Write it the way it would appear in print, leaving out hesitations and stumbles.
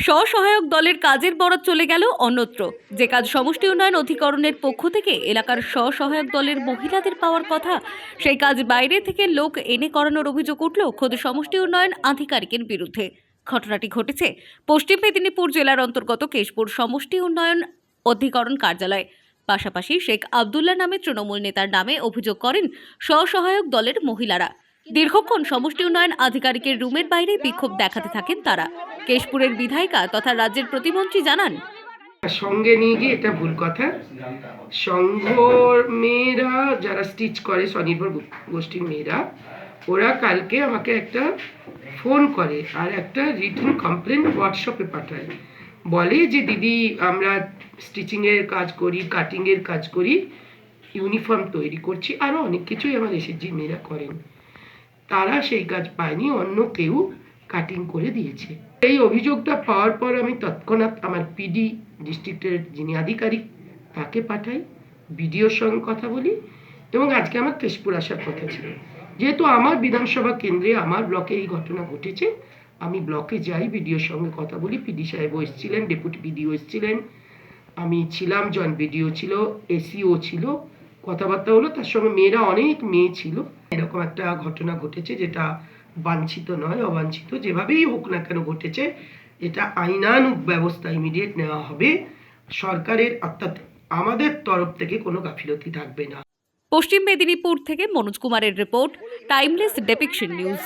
স্বসহায়ক দলের কাজের বরাত চলে গেল অন্যত্র। যে কাজ সমষ্টি উন্নয়ন অধিকরণের পক্ষ থেকে এলাকার স্বসহায়ক দলের মহিলাদের পাওয়ার কথা, সেই কাজ বাইরে থেকে লোক এনে করানোর অভিযোগ উঠল খোদ সমষ্টি উন্নয়ন আধিকারিকের বিরুদ্ধে। ঘটনাটি ঘটেছে পশ্চিম মেদিনীপুর জেলার অন্তর্গত কেশপুর সমষ্টি উন্নয়ন অধিকরণ কার্যালয়। পাশাপাশি শেখ আব্দুল্লাহ নামে তৃণমূল নেতার নামে অভিযোগ করেন স্বসহায়ক দলের মহিলারা। দীর্ঘক্ষণ সমষ্টি উন্নয়ন আধিকারিকের রুমের বাইরে বিক্ষোভ দেখাতে থাকেন তারা। কেশপুরের বিধায়িকা তথা রাজ্যের প্রতিমন্ত্রী জানান, সঙ্গে নিয়ে গিয়ে এটা ভুল কথা। সংঘর মেয়েরা যারা স্টিচ করে, স্বনির্ভর গোষ্ঠীর মেয়েরা, ওরা কালকে আমাকে একটা ফোন করে আর একটা রিটেন কমপ্লেন হোয়াটসঅ্যাপে পাঠায়। বলে যে দিদি, আমরা স্টিচিংয়ের কাজ করি, কাটিংয়ের কাজ করি, ইউনিফর্ম তৈরি করছি, আরও অনেক কিছুই আমার এসএসজি মেয়েরা করেন। তারা সেই কাজ পায়নি, অন্য কেউ কাটিং করে দিয়েছে। এই অভিযোগটা পাওয়ার পর আমি তৎক্ষণাৎ আমার পিডি ডিস্ট্রিক্টের যিনি আধিকারিক তাকে পাঠাই, বিডিওর সঙ্গে কথা বলি, এবং আজকে আমার কেশপুর আসার কথা ছিল। যেহেতু আমার বিধানসভা কেন্দ্রে আমার ব্লকে এই ঘটনা ঘটেছে, আমি ব্লকে যাই, বিডিওর সঙ্গে কথা বলি। পিডি সাহেবও এসেছিলেন, ডেপুটি পিডিও এসেছিলেন, আমি ছিলাম, জয়েন্ট বিডিও ছিল, এসিও ছিল, কথাবার্তা হলো। তার সঙ্গে মেয়েরা, অনেক মেয়ে ছিল। এরকম একটা ঘটনা ঘটেছে যেটা বাঞ্ছিত নয়, অবাঞ্ছিত, যেভাবেই হোক না কেন ঘটেছে, এটা আইনানুগ ব্যবস্থা ইমিডিয়েট নেওয়া হবে। সরকারের অর্থাৎ আমাদের তরফ থেকে কোনো গাফিলতি থাকবে না। পশ্চিম মেদিনীপুর থেকে মনোজ কুমারের রিপোর্ট, টাইমলেস ডেপিকশন নিউজ।